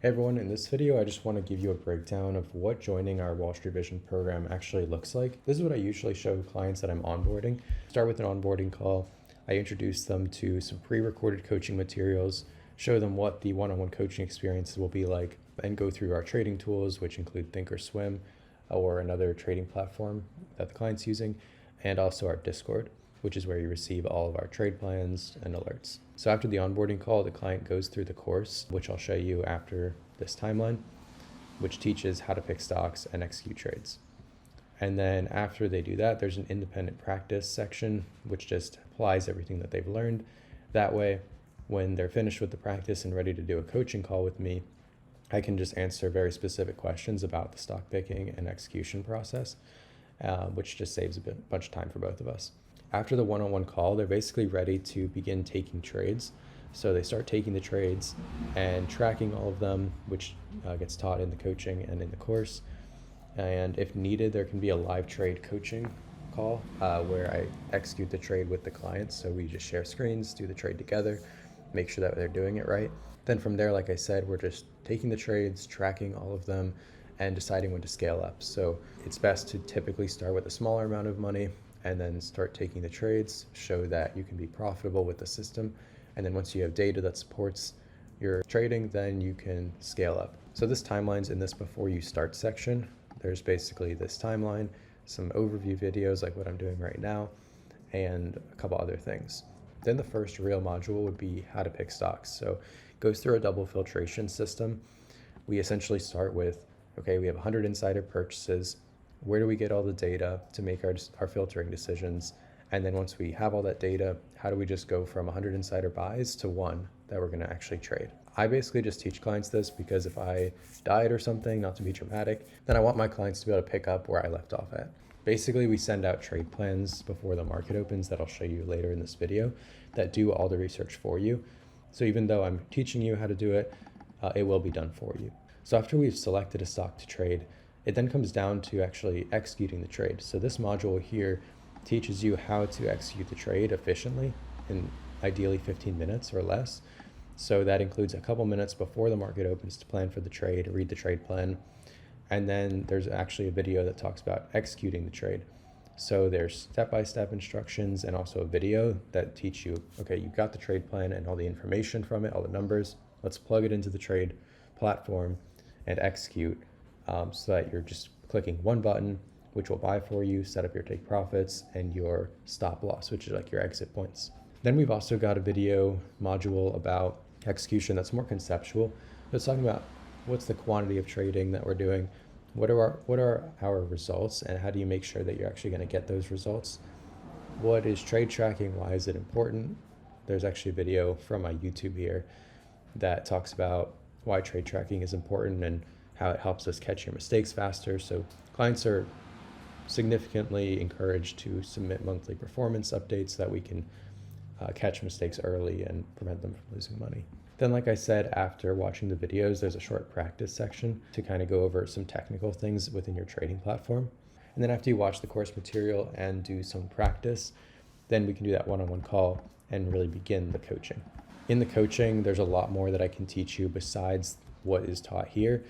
Hey everyone, in this video I just want to give you a breakdown of what joining our Wall Street Vision program actually looks like. This is what I usually show clients that I'm onboarding. Start with an onboarding call. I introduce them to some pre-recorded coaching materials, show them what the one-on-one coaching experience will be like, and go through our trading tools, which include Thinkorswim or another trading platform that the client's using, and also our Discord, which is where you receive all of our trade plans and alerts. So after the onboarding call, the client goes through the course, which I'll show you after this timeline, which teaches how to pick stocks and execute trades. And then after they do that, there's an independent practice section, which just applies everything that they've learned. That way, when they're finished with the practice and ready to do a coaching call with me, I can just answer very specific questions about the stock picking and execution process, which just saves a bunch of time for both of us. After the one-on-one call, they're basically ready to begin taking trades. So they start taking the trades and tracking all of them, which gets taught in the coaching and in the course. And if needed, there can be a live trade coaching call where I execute the trade with the clients. So we just share screens, do the trade together, make sure that they're doing it right. Then from there, like I said, we're just taking the trades, tracking all of them, and deciding when to scale up. So it's best to typically start with a smaller amount of money and then start taking the trades, show that you can be profitable with the system. And then once you have data that supports your trading, then you can scale up. So this timeline's in this before you start section. There's basically this timeline, some overview videos like what I'm doing right now, and a couple other things. Then the first real module would be how to pick stocks. So it goes through a double filtration system. We essentially start with, okay, we have 100 insider purchases. Where do we get all the data to make our filtering decisions? And then once we have all that data, how do we just go from 100 insider buys to one that we're gonna actually trade? I basically just teach clients this because if I died or something, not to be dramatic, then I want my clients to be able to pick up where I left off at. Basically, we send out trade plans before the market opens that I'll show you later in this video that do all the research for you. So even though I'm teaching you how to do it, it will be done for you. So after we've selected a stock to trade, it then comes down to actually executing the trade. So this module here teaches you how to execute the trade efficiently in ideally 15 minutes or less. So that includes a couple minutes before the market opens to plan for the trade, read the trade plan. And then there's actually a video that talks about executing the trade. So there's step-by-step instructions and also a video that teach you, okay, you've got the trade plan and all the information from it, all the numbers. Let's plug it into the trade platform and execute so that you're just clicking one button, which will buy for you, set up your take profits and your stop loss, which is like your exit points. Then we've also got a video module about execution that's more conceptual. It's talking about what's the quantity of trading that we're doing, what are our results, and how do you make sure that you're actually going to get those results? What is trade tracking? Why is it important? There's actually a video from my YouTube here that talks about why trade tracking is important and how it helps us catch your mistakes faster. So clients are significantly encouraged to submit monthly performance updates so that we can catch mistakes early and prevent them from losing money. Then, like I said, after watching the videos, there's a short practice section to kind of go over some technical things within your trading platform. And then after you watch the course material and do some practice, then we can do that one-on-one call and really begin the coaching. In the coaching, there's a lot more that I can teach you besides what is taught here.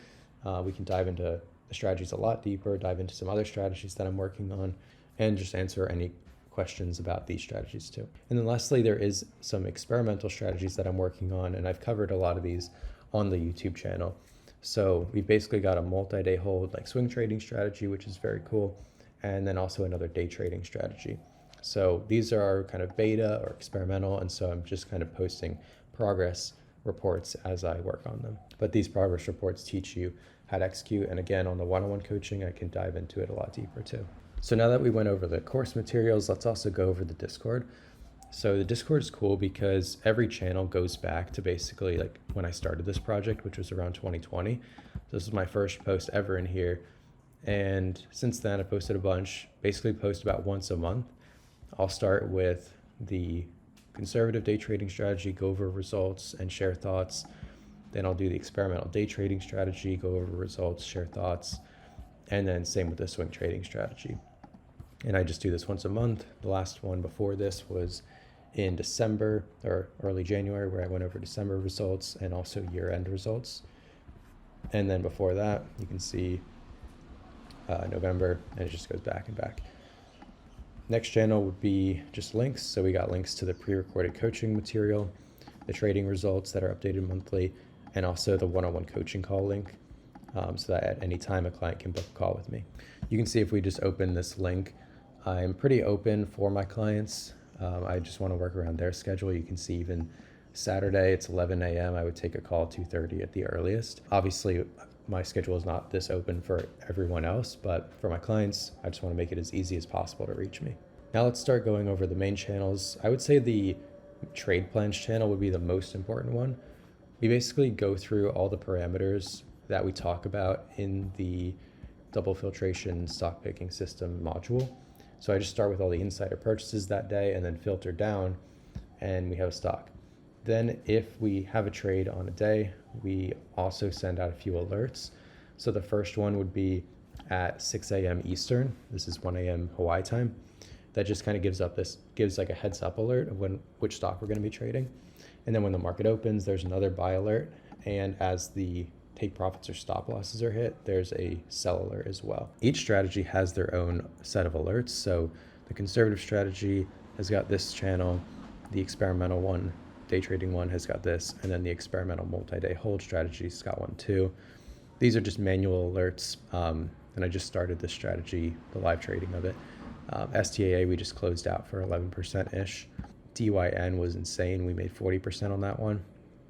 We can dive into the strategies a lot deeper, dive into some other strategies that I'm working on, and just answer any questions about these strategies too. And then lastly, there is some experimental strategies that I'm working on, and I've covered a lot of these on the YouTube channel. So we've basically got a multi-day hold like swing trading strategy, which is very cool, and then also another day trading strategy. So these are kind of beta or experimental, and so I'm just kind of posting progress reports as I work on them. But these progress reports teach you how to execute, and again, on the one-on-one coaching, I can dive into it a lot deeper too. So now that we went over the course materials, let's also go over the Discord. So the Discord is cool because every channel goes back to basically like when I started this project, which was around 2020. This is my first post ever in here. And since then I posted a bunch, basically post about once a month. I'll start with the conservative day trading strategy, go over results and share thoughts. Then I'll do the experimental day trading strategy, go over results, share thoughts. And then same with the swing trading strategy. And I just do this once a month. The last one before this was in December or early January, where I went over December results and also year-end results. And then before that, you can see November, and it just goes back and back. Next channel would be just links. So we got links to the pre-recorded coaching material, the trading results that are updated monthly, and also the one-on-one coaching call link, so that at any time a client can book a call with me. You can see if we just open this link, I'm pretty open for my clients. I just want to work around their schedule. You can see even Saturday, it's 11 a.m. I would take a call 2:30 at the earliest. Obviously, my schedule is not this open for everyone else, but for my clients, I just want to make it as easy as possible to reach me. Now let's start going over the main channels. I would say the trade plans channel would be the most important one. We basically go through all the parameters that we talk about in the double filtration stock picking system module. So I just start with all the insider purchases that day and then filter down, and we have a stock. Then if we have a trade on a day, we also send out a few alerts. So the first one would be at 6 a.m. Eastern. This is 1 a.m. Hawaii time. That just kind of gives like a heads up alert of which stock we're going to be trading. And then when the market opens, there's another buy alert. And as the take profits or stop losses are hit, there's a sell alert as well. Each strategy has their own set of alerts. So the conservative strategy has got this channel, the experimental one, day trading one has got this, and then the experimental multi-day hold strategy's got one too. These are just manual alerts, and I just started this strategy, the live trading of it. STAA we just closed out for 11%-ish. DYN was insane. We made 40% on that one.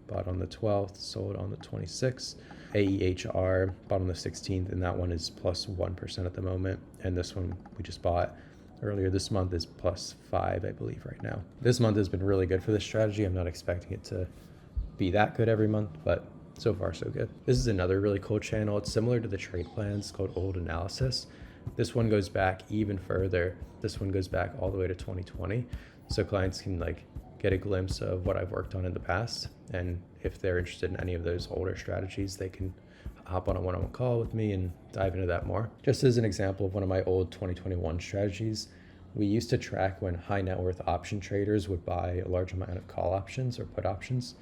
Bought on the 12th, sold on the 26th. AEHR bought on the 16th, and that one is plus 1% at the moment. And this one we just bought earlier this month is plus 5, I believe, right now. This month has been really good for this strategy. I'm not expecting it to be that good every month, but so far so good. This is another really cool channel. It's similar to the trade plans, called Old Analysis. This one goes back even further. This one goes back all the way to 2020. So clients can get a glimpse of what I've worked on in the past. And if they're interested in any of those older strategies, they can hop on a one-on-one call with me and dive into that more. Just as an example of one of my old 2021 strategies, we used to track when high net worth option traders would buy a large amount of call options or put options,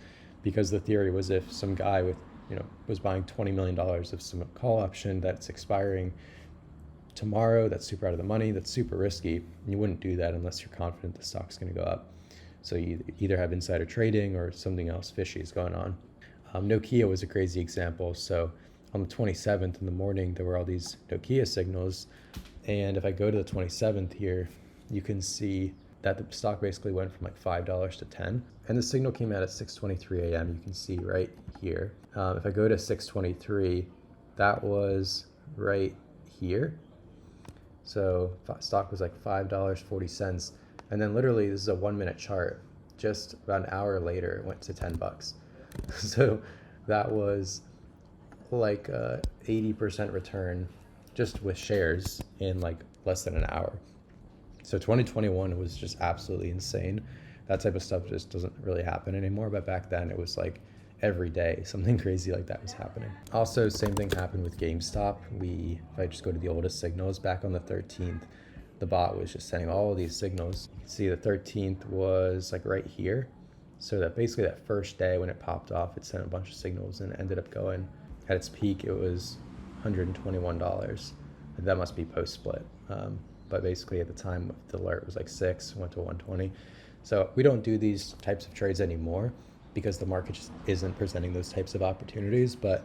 because the theory was if some guy was buying $20 million of some call option that's expiring tomorrow, that's super out of the money, that's super risky. You wouldn't do that unless you're confident the stock's going to go up. So you either have insider trading or something else fishy is going on. Nokia was a crazy example. So on the 27th in the morning, there were all these Nokia signals. And if I go to the 27th here, you can see that the stock basically went from like $5 to 10. And the signal came out at 6:23 a.m. You can see right here. If I go to 6:23, that was right here. So stock was like $5.40. And then literally this is a 1-minute chart. Just about an hour later, it went to $10. So that was like a 80% return just with shares in like less than an hour. So 2021 was just absolutely insane. That type of stuff just doesn't really happen anymore. But back then it was like every day something crazy like that was happening. Also, same thing happened with GameStop. If I just go to the oldest signals, back on the 13th, the bot was just sending all of these signals. You can see the 13th was like right here. So that basically that first day when it popped off, it sent a bunch of signals and ended up going, at its peak, it was $121. That must be post-split. But basically at the time, the alert was like 6, went to 120. So we don't do these types of trades anymore because the market just isn't presenting those types of opportunities. But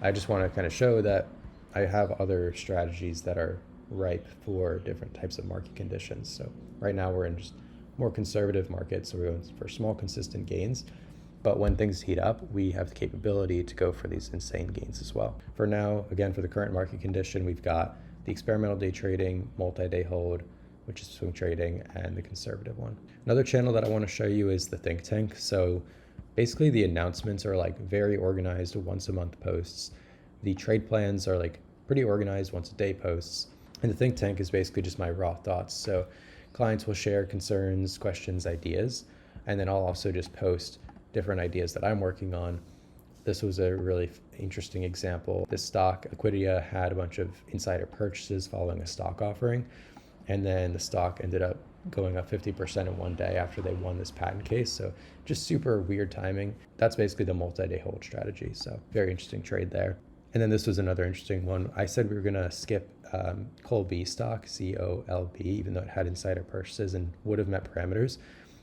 I just want to kind of show that I have other strategies that are ripe for different types of market conditions. So right now we're in just more conservative markets, so we're going for small, consistent gains. But when things heat up, we have the capability to go for these insane gains as well. For now, again, for the current market condition, we've got the experimental day trading, multi-day hold, which is swing trading, and the conservative one. Another channel that I want to show you is the Think Tank. So basically the announcements are like very organized once a month posts. The trade plans are like pretty organized once a day posts. And the Think Tank is basically just my raw thoughts. So clients will share concerns, questions, ideas, and then I'll also just post different ideas that I'm working on. This was a really interesting example. This stock, Liquidia, had a bunch of insider purchases following a stock offering, and then the stock ended up going up 50% in one day after they won this patent case. So just super weird timing. That's basically the multi-day hold strategy. So very interesting trade there. And then this was another interesting one. I said we were going to skip Colby stock, COLB, even though it had insider purchases and would have met parameters.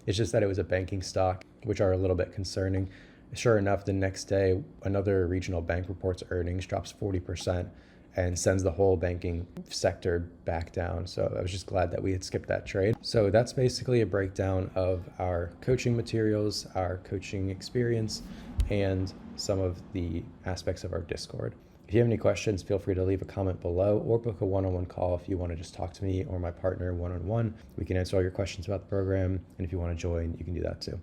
It's just that it was a banking stock, which are a little bit concerning. Sure enough, the next day, another regional bank reports earnings, drops 40%, and sends the whole banking sector back down. So I was just glad that we had skipped that trade. So that's basically a breakdown of our coaching materials, our coaching experience, and some of the aspects of our Discord. If you have any questions, feel free to leave a comment below or book a one-on-one call if you want to just talk to me or my partner one-on-one. We can answer all your questions about the program, and if you want to join, you can do that too.